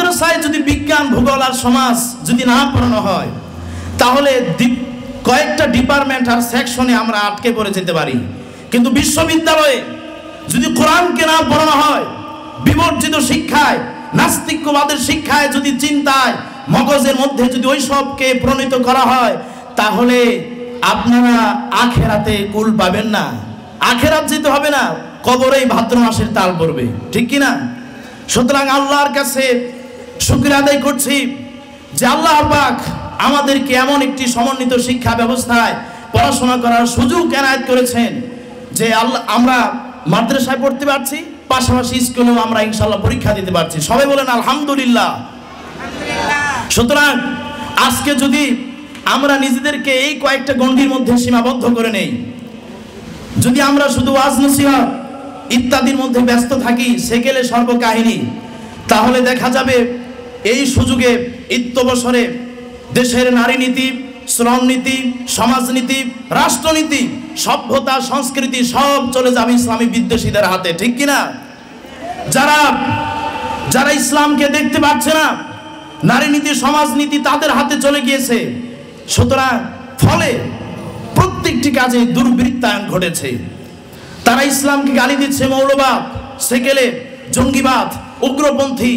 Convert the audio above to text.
মাদ্রাসায় যদি বিজ্ঞান, ভূগোল আর সমাজ যদি না পড়ানো হয়, তাহলে কয়েকটা ডিপার্টমেন্ট আর সেকশনে আমরা আটকে পড়ে যেতে পারি। কিন্তু বিশ্ববিদ্যালয়ে যদি কোরআনকে না পড়ানো হয়, বিবর্জিত শিক্ষায়, নাস্তিক্যবাদের শিক্ষায়, যদি চিন্তায়, মগজের মধ্যে যদি ওইসবকে প্রণীত করা হয়, তাহলে আপনারা আখেরাতে কুল পাবেন না। আখেরাত যেতে হবে না, কবরেই ভাদ্র মাসের তাল পড়বে, ঠিক কিনা? সুতরাং আল্লাহর কাছে শুকরিয়া আদায় করছি যে আল্লাহ পাক আমাদেরকে এমন একটি সমন্বিত শিক্ষা ব্যবস্থায় পড়াশোনা করার সুযোগ এনায়েত করেছেন যে আমরা মাদ্রাসায় পড়তে পারছি, পাশাপাশি স্কুলেও আমরা ইনশাআল্লাহ পরীক্ষা দিতে পারছি। সবাই বলেন আলহামদুলিল্লাহ। সুতরাং আজকে যদি আমরা নিজেদেরকে এই কয়েকটা গণ্ডির মধ্যে সীমাবদ্ধ করে নেই, যদি আমরা শুধু ওয়াজ নসিহত ইত্যাদির মধ্যে ব্যস্ত থাকি, সেকেলে সর্বকাহিনী, তাহলে দেখা যাবে এই সুযোগে ইত্যবসরে দেশের নারী নীতি, শ্রম নীতি, সমাজনীতি, রাষ্ট্রনীতি, সভ্যতা, সংস্কৃতি সব চলে যাবে ইসলামী বিদ্বেষীদের হাতে, ঠিক কিনা? যারা ইসলামকে দেখতে পাচ্ছে না, নারী নীতি, সমাজনীতি তাদের হাতে চলে গিয়েছে। সুতরাং ফলে প্রত্যেকটি কাজে দুর্বৃত্তায়ন ঘটেছে। তারা ইসলামকে গালি দিচ্ছে মৌলবাদ, সেকেলে জঙ্গিবাদ, উগ্রপন্থী,